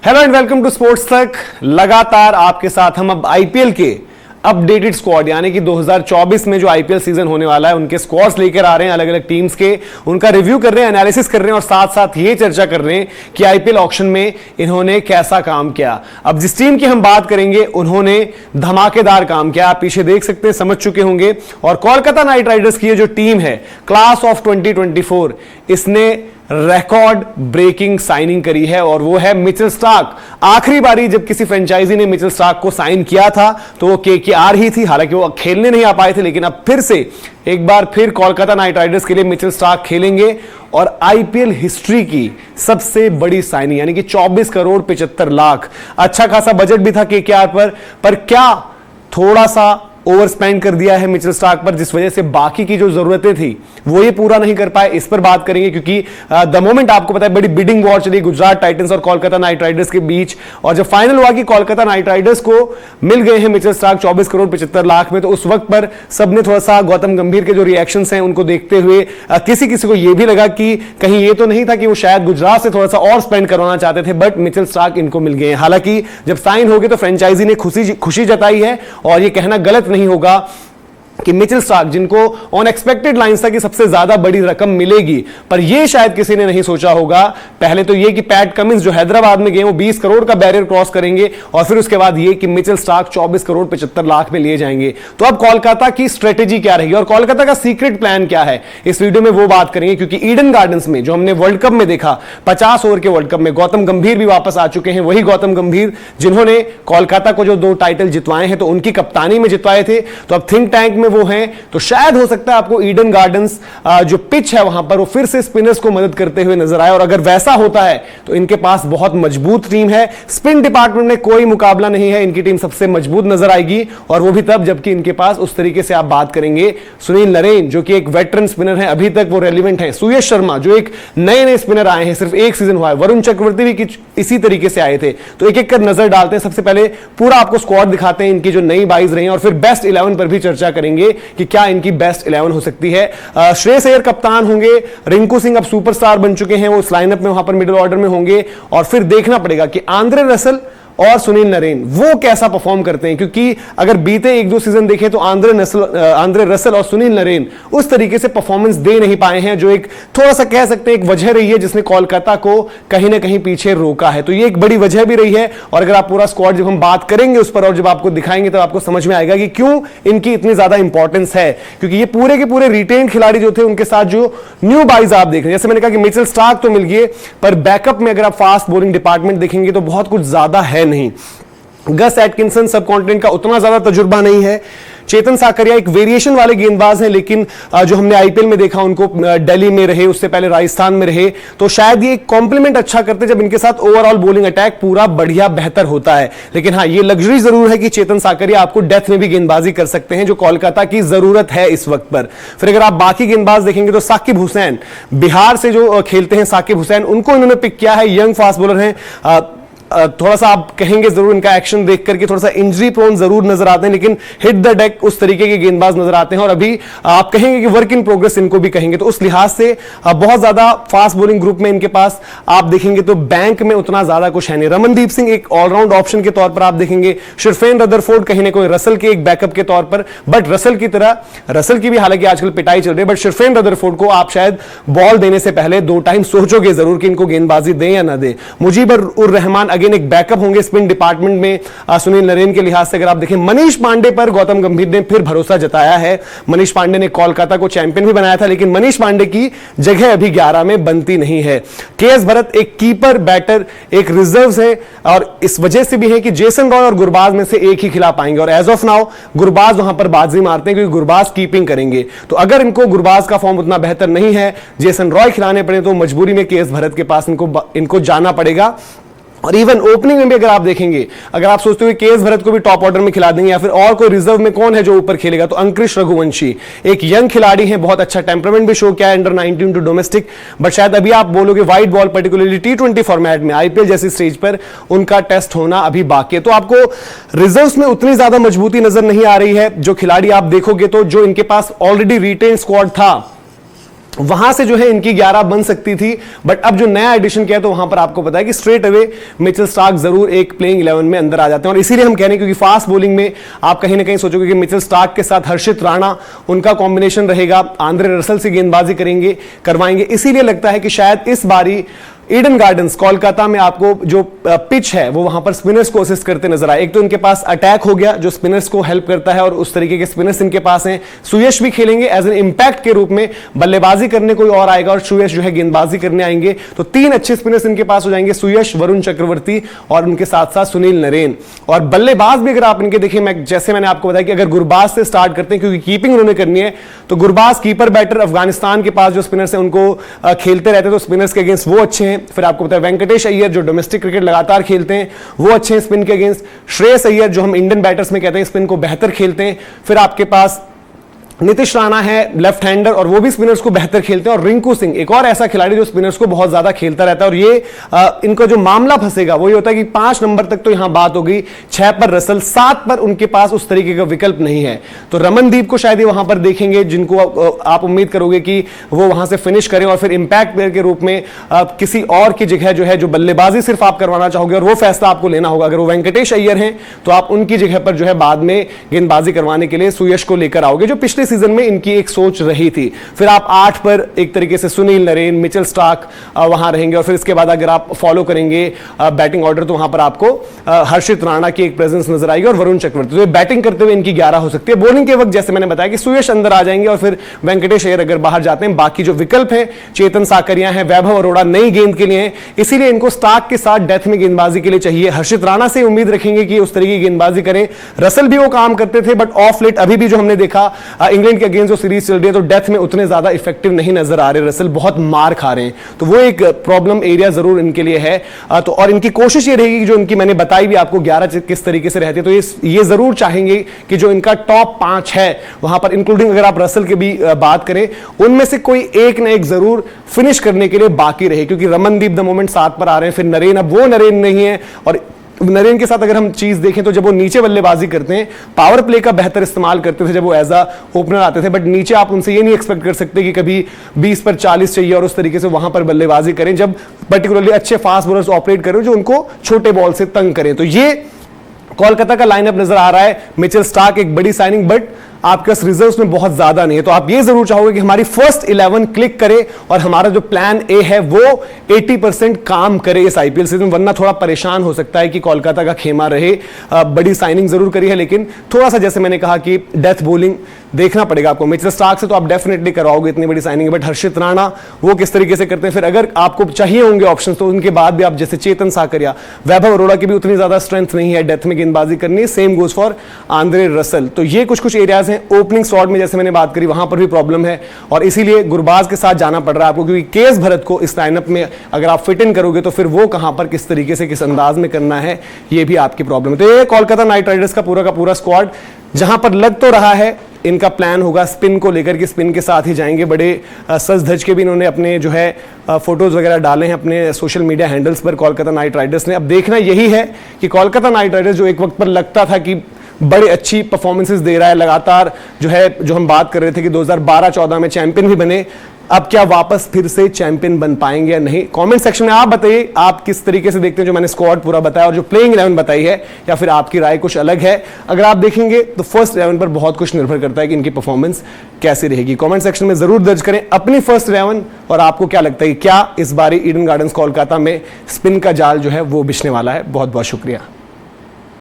Hello and welcome to Sports Tak. लगातार आपके साथ हम अब आईपीएल के अपडेटेड स्क्वाड यानी कि 2024 में जो आईपीएल सीजन होने वाला है उनके स्क्वाड्स लेकर आ रहे हैं, अलग अलग टीम्स के, उनका रिव्यू कर रहे हैं, एनालिसिस कर रहे हैं और साथ साथ ये चर्चा कर रहे हैं कि आईपीएल ऑक्शन में इन्होंने कैसा काम किया। अब जिस टीम की हम बात करेंगे उन्होंने धमाकेदार काम किया, आप पीछे देख सकते हैं, समझ चुके होंगे। और कोलकाता नाइट राइडर्स की ये जो टीम है क्लास ऑफ 2024, इसने रिकॉर्ड ब्रेकिंग साइनिंग करी है और वो है मिचेल स्टार्क। आखिरी बारी जब किसी फ्रेंचाइजी ने मिचेल स्टार्क को साइन किया था तो वो केकेआर ही थी, हालांकि वो खेलने नहीं आ पाए थे, लेकिन अब फिर से एक बार फिर कोलकाता नाइट राइडर्स के लिए मिचेल स्टार्क खेलेंगे और आईपीएल हिस्ट्री की सबसे बड़ी साइनिंग यानी कि 24 करोड़ 75 लाख। अच्छा खासा बजट भी था केकेआर पर क्या थोड़ा सा ओवर स्पेंड कर दिया है मिचेल स्टार्क पर, जिस वजह से बाकी की जो जरूरतें थी वो ये पूरा नहीं कर पाए। इस पर बात करेंगे क्योंकि द मोमेंट आपको पता है बड़ी बिडिंग वॉर चली गुजरात टाइटंस और कोलकाता नाइट राइडर्स के बीच, और जब फाइनल हुआ कि कोलकाता नाइट राइडर्स को मिल गए हैं मिचेल स्टार्क 24 करोड़ 75 लाख में, तो उस वक्त पर सबने थोड़ा सा गौतम गंभीर के जो रिएक्शंस हैं उनको देखते हुए किसी किसी को यह भी लगा कि कहीं ये तो नहीं था कि वो शायद गुजरात से थोड़ा सा और स्पेंड करवाना चाहते थे, बट मिचेल स्टार्क इनको मिल गए हैं। हालांकि जब साइन हो गए तो फ्रेंचाइजी ने खुशी जताई है और ये कहना गलत नहीं होगा कि मिचेल स्टार्क, जिनको अनएक्सपेक्टेड लाइंस था कि सबसे ज्यादा बड़ी रकम मिलेगी, पर यह शायद किसी ने नहीं सोचा होगा पहले तो यह कि पैट कमिंस जो हैदराबाद में गए वो 20 करोड़ का बैरियर क्रॉस करेंगे और फिर उसके बाद यह कि मिचेल स्टार्क 24 करोड़ 75 लाख में लिए जाएंगे। तो अब कोलकाता की स्ट्रेटेजी क्या रहेगी और कोलकाता का सीक्रेट प्लान क्या है, इस वीडियो में वो बात करेंगे। क्योंकि ईडन गार्डन्स में जो हमने वर्ल्ड कप में देखा, 50 ओवर के वर्ल्ड कप में गौतम गंभीर भी वापस आ चुके हैं, वही गौतम गंभीर जिन्होंने कोलकाता को जो 2 टाइटल जितवाए हैं तो उनकी कप्तानी में जितवाए थे, तो अब थिंक टैंक में वो हैं। तो शायद हो सकता है आपको ईडन गार्डन्स जो पिच है वहां पर वो फिर से स्पिनर्स को मदद करते हुए नजर आए, और अगर वैसा होता है तो इनके पास बहुत मजबूत टीम है। स्पिन डिपार्टमेंट में कोई मुकाबला नहीं है, इनकी टीम सबसे मजबूत नजर आएगी, और वो भी तब जबकि इनके पास उस तरीके से आप बात करेंगे सुनील नरेन जो कि एक वेटरन स्पिनर है, अभी तक वो रेलिवेंट है, सुयश शर्मा जो एक नए स्पिनर आए हैं, सिर्फ एक सीजन हुआ है, वरुण चक्रवर्ती भी इसी तरीके से आए थे। तो एक एक कर नजर डालते हैं। सबसे पहले पूरा आपको स्क्वाड दिखाते हैं इनकी जो नई बाइज रही है और फिर बेस्ट 11 पर भी चर्चा करेंगे कि क्या इनकी बेस्ट 11 हो सकती है। श्रेयस अय्यर कप्तान होंगे, रिंकू सिंह अब सुपरस्टार बन चुके हैं, वो उस लाइनअप में वहां पर मिडिल ऑर्डर में होंगे, और फिर देखना पड़ेगा कि आंद्रे रसल और सुनील नरेन वो कैसा परफॉर्म करते हैं। क्योंकि अगर बीते 1-2 सीजन देखें तो आंद्रे रसल और सुनील नरेन उस तरीके से परफॉर्मेंस दे नहीं पाए हैं, जो एक थोड़ा सा कह सकते हैं एक वजह रही है जिसने कोलकाता को कहीं ना कहीं पीछे रोका है। तो ये एक बड़ी वजह भी रही है, और अगर आप पूरा स्क्वाड जब हम बात करेंगे उस पर और जब आपको दिखाएंगे तो आपको समझ में आएगा कि क्यों इनकी इतनी ज्यादा इंपॉर्टेंस है। क्योंकि ये पूरे के पूरे रिटेन खिलाड़ी जो थे उनके साथ जो न्यू बाइज आप देख रहे हैं, जैसे मैंने कहा कि मिचेल स्टार्क तो मिल गए, पर बैकअप में अगर आप फास्ट बॉलिंग डिपार्टमेंट देखेंगे तो बहुत कुछ ज्यादा है नहीं। गस एटकिंसन सब कॉन्टिनेंट का उतना ज्यादा तजुर्बा नहीं है। चेतन साकरिया एक वेरिएशन वाले गेंदबाज हैं, लेकिन जो हमने आईपीएल में देखा उनको दिल्ली में रहे, उससे पहले राजस्थान में रहे, तो शायद ये कॉम्प्लीमेंट अच्छा करते जब इनके साथ ओवरऑल बॉलिंग अटैक पूरा बढ़िया बेहतर होता है। लेकिन हाँ, ये लग्जरी जरूर है कि चेतन साकरिया आपको डेथ में भी गेंदबाजी कर सकते हैं, जो कोलकाता की जरूरत है इस वक्त पर। फिर अगर आप बाकी गेंदबाज देखेंगे तो साकिब हुसैन, बिहार से जो खेलते हैं साकिब हुसैन, उनको इन्होंने पिक किया है, यंग फास्ट बॉलर हैं। थोड़ा सा आप कहेंगे जरूर इनका एक्शन देख करके थोड़ा सा इंजरी प्रोन जरूर नजर आते हैं, लेकिन हिट द डेक उस तरीके के गेंदबाज नजर आते हैं, और अभी आप कहेंगे कि वर्क इन प्रोग्रेस इनको भी कहेंगे। तो उस लिहाज से बहुत ज्यादा फास्ट बॉलिंग ग्रुप में इनके पास आप देखेंगे तो बैंक में उतना ज्यादा कुछ है नहीं। रमनदीप सिंह एक ऑलराउंड ऑप्शन के तौर पर आप देखेंगे, शिरफेन रदरफोर्ड कहीं ना कोई रसल के एक बैकअप के तौर पर, बट रसल की तरह, रसल की भी हालांकि आजकल पिटाई चल रही है, बट शिरफेन रदरफोर्ड को आप शायद बॉल देने से पहले 2 टाइम सोचोगे जरूर कि इनको गेंदबाजी दें या ना दें। मुजीबर उर रहमान अगेन एक बैकअप होंगे स्पिन डिपार्टमेंट में सुनील नरेन के लिहाज से। अगर आप देखें मनीष पांडे पर गौतम गंभीर ने फिर भरोसा जताया है। मनीष पांडे ने कोलकाता को चैंपियन भी बनाया था, लेकिन मनीष पांडे की जगह अभी 11 में बनती नहीं है। केएस भरत एक कीपर बैटर, एक रिजर्व है, और इस वजह से भी है कि जेसन रॉय और गुरबाज में से एक ही खिला पाएंगे, और एज ऑफ नाउ गुरबाज वहां पर बाजी मारते हैं क्योंकि गुरबाज कीपिंग करेंगे। तो अगर इनको गुरबाज का फॉर्म उतना बेहतर नहीं है, जेसन रॉय खिलाने पड़े, तो मजबूरी में केएस भरत के पास इनको जाना पड़ेगा। और इवन ओपनिंग में भी अगर आप देखेंगे, अगर आप सोचते हो कि केएस भरत को भी टॉप ऑर्डर में खिला देंगे या फिर और कोई रिजर्व में कौन है जो ऊपर खेलेगा, तो अंकृश रघुवंशी एक यंग खिलाड़ी है, बहुत अच्छा टेम्परामेंट भी शो किया है अंडर 19 टू डोमेस्टिक, बट शायद अभी आप बोलोगे white ball particularly T20 format में आईपीएल जैसी स्टेज पर उनका टेस्ट होना अभी बाकी है। तो आपको रिजर्व्स में उतनी ज्यादा मजबूती नजर नहीं आ रही है। जो खिलाड़ी आप देखोगे तो जो इनके पास ऑलरेडी रिटेन स्क्वाड था वहां से जो है इनकी 11 बन सकती थी, बट अब जो नया एडिशन किया है तो वहां पर आपको पता है कि स्ट्रेट अवे मिचेल स्टार्क जरूर एक प्लेइंग 11 में अंदर आ जाते हैं। और इसीलिए हम कह रहे हैं क्योंकि फास्ट बॉलिंग में आप कहीं ना कहीं सोचोगे कि मिचेल स्टार्क के साथ हर्षित राणा उनका कॉम्बिनेशन रहेगा, आंद्रे रसल से गेंदबाजी करवाएंगे, इसीलिए लगता है कि शायद इस बारी ईडन गार्डन्स कोलकाता में आपको जो पिच है वो वहां पर स्पिनर्स को असिस्ट करते नजर आए। एक तो इनके पास अटैक हो गया जो स्पिनर्स को हेल्प करता है और उस तरीके के स्पिनर्स इनके पास हैं। सुयश भी खेलेंगे एज एन इंपैक्ट के रूप में, बल्लेबाजी करने कोई और आएगा और सुयश जो है गेंदबाजी करने आएंगे। तो 3 अच्छे स्पिनर्स इनके पास हो जाएंगे, सुयश, वरुण चक्रवर्ती और उनके साथ साथ सुनील नरेन। और बल्लेबाज भी अगर आप इनके देखें, जैसे मैंने आपको बताया कि अगर गुरबाज से स्टार्ट करते हैं क्योंकि कीपिंग उन्होंने करनी है, तो गुरबाज कीपर बैटर, अफगानिस्तान के पास जो स्पिनर्स हैं उनको खेलते रहते हैं तो स्पिनर्स के अगेंस्ट वो अच्छे हैं। फिर आपको पता है वेंकटेश अय्यर जो डोमेस्टिक क्रिकेट लगातार खेलते हैं वो अच्छे हैं स्पिन के अगेंस्ट। श्रेयस अय्यर जो हम इंडियन बैटर्स में कहते हैं स्पिन को बेहतर खेलते हैं। फिर आपके पास नीतीश राणा है लेफ्ट हैंडर और वो भी स्पिनर्स को बेहतर खेलते हैं। और रिंकू सिंह एक और ऐसा खिलाड़ी जो स्पिनर्स को बहुत ज्यादा खेलता रहता है। और ये इनका जो मामला फंसेगा वो ये होता है कि 5 नंबर तक तो यहां बात हो गई, 6 पर रसल, 7 पर उनके पास उस तरीके का विकल्प नहीं है। तो रमनदीप को शायद ये वहां पर देखेंगे जिनको आप उम्मीद करोगे कि वो वहां से फिनिश करें और फिर इंपैक्ट प्लेयर के रूप में किसी और की जगह जो है जो बल्लेबाजी सिर्फ आप करवाना चाहोगे और वो फैसला आपको लेना होगा। अगर वो वेंकटेश अय्यर हैं तो आप उनकी जगह पर जो है बाद में गेंदबाजी करवाने के लिए सुयश को लेकर आओगे, जो पिछले सीजन में इनकी एक सोच रही थी। फिर आप 8 पर एक तरीके से सुनील नरेन, मिचेल स्टार्क वहां रहेंगे। और फिर इसके बाद अगर आप फॉलो करेंगे बैटिंग ऑर्डर तो वहां पर आपको हर्षित राणा की एक प्रेजेंस नजर आएगी और वरुण चक्रवर्ती। तो बैटिंग करते हुए इनकी 11 हो सकती है। बॉलिंग के वक्त जैसे मैंने बताया कि सुयश अंदर आ जाएंगे और फिर वेंकटेश अय्यर अगर बाहर जाते हैं, बाकी जो विकल्प है चेतन साकरिया है, वैभव अरोड़ा नई गेंद के लिए है, इसीलिए इनको स्टार्क के साथ डेथ में गेंदबाजी के लिए चाहिए। हर्षित राणा से उम्मीद रखेंगे कि उस तरीके की गेंदबाजी करें। रसल भी वो काम करते थे बट ऑफ लेट अभी भी जो हमने देखा इंग्लैंड के अगेंस्ट जो सीरीज चल रही है तो डेथ में उतने ज्यादा इफेक्टिव नहीं नजर आ रहे, रसल बहुत मार खा रहे हैं। तो वो एक प्रॉब्लम एरिया जरूर इनके लिए है। तो और इनकी कोशिश ये रहेगी कि जो इनकी मैंने बताई भी आपको 11 किस तरीके से रहती है, तो ये जरूर चाहेंगे कि जो इनका टॉप 5 है वहां पर इंक्लूडिंग अगर आप रसल की भी बात करें, उनमें से कोई एक ना एक जरूर फिनिश करने के लिए बाकी रहे। क्योंकि रमनदीप द मोमेंट 7 पर आ रहे हैं, फिर नरेन, अब वो नरेन नहीं है। और नरेन के साथ अगर हम चीज देखें तो जब वो नीचे बल्लेबाजी करते हैं, पावर प्ले का बेहतर इस्तेमाल करते थे जब वो एज अ ओपनर आते थे, बट नीचे आप उनसे ये नहीं एक्सपेक्ट कर सकते कि कभी 20 पर 40 चाहिए और उस तरीके से वहां पर बल्लेबाजी करें जब पर्टिकुलरली अच्छे फास्ट बॉलर्स ऑपरेट करें जो उनको छोटे बॉल से तंग करें। तो ये कोलकाता का लाइनअप नजर आ रहा है। मिचेल स्टार्क एक बड़ी साइनिंग, बट आपके पास रिजर्व्स में बहुत ज्यादा नहीं है। तो आप ये जरूर चाहोगे कि हमारी फर्स्ट 11 क्लिक करे और हमारा जो प्लान ए है वो 80% काम करे इस आईपीएल सीजन, वरना थोड़ा परेशान हो सकता है कि कोलकाता का खेमा रहे। बड़ी साइनिंग जरूर करी है लेकिन थोड़ा सा जैसे मैंने कहा कि डेथ बॉलिंग देखना पड़ेगा आपको। मिचेल स्टार्क से तो आप डेफिनेटली करवाओगे, इतनी बड़ी साइनिंग है, बट हर्षित राणा वो किस तरीके से करते हैं। फिर अगर आपको चाहिए होंगे ऑप्शन तो उनके बाद भी आप जैसे चेतन साकरिया, वैभव अरोड़ा की भी उतनी ज्यादा स्ट्रेंथ नहीं है डेथ में गेंदबाजी करनी, same goes for Andre Russell. तो ये कुछ एरियाज हैं। ओपनिंग स्लॉट में जैसे मैंने बात करी वहां पर भी प्रॉब्लम है और इसीलिए गुरबाज के साथ जाना पड़ रहा है आपको, क्योंकि केएस भरत को इस लाइनअप में अगर आप फिट इन करोगे तो फिर वो कहां पर किस तरीके से किस अंदाज में करना है ये भी आपकी प्रॉब्लम है। तो ये कोलकाता नाइट राइडर्स का पूरा स्क्वाड जहां पर लग तो रहा है इनका प्लान होगा स्पिन को लेकर के, स्पिन के साथ ही जाएंगे। बड़े सज धज के भी इन्होंने अपने जो है फोटोज वगैरह डाले हैं अपने सोशल मीडिया हैंडल्स पर कोलकाता नाइट राइडर्स ने। अब देखना यही है कि कोलकाता नाइट राइडर्स जो एक वक्त पर लगता था कि बड़े अच्छी परफॉर्मेंसेस दे रहा है लगातार, जो हम बात कर रहे थे कि 2012-14 में चैंपियन भी बने, अब क्या वापस फिर से चैंपियन बन पाएंगे या नहीं? कमेंट सेक्शन में आप बताइए आप किस तरीके से देखते हैं जो मैंने स्क्वाड पूरा बताया और जो प्लेइंग 11 बताई है, या फिर आपकी राय कुछ अलग है। अगर आप देखेंगे तो फर्स्ट 11 पर बहुत कुछ निर्भर करता है कि इनकी परफॉर्मेंस कैसी रहेगी। कमेंट सेक्शन में जरूर दर्ज करें अपनी फर्स्ट 11 और आपको क्या लगता है क्या इस बारी ईडन गार्डन्स कोलकाता में स्पिन का जाल जो है वो बिछने वाला है। बहुत बहुत शुक्रिया।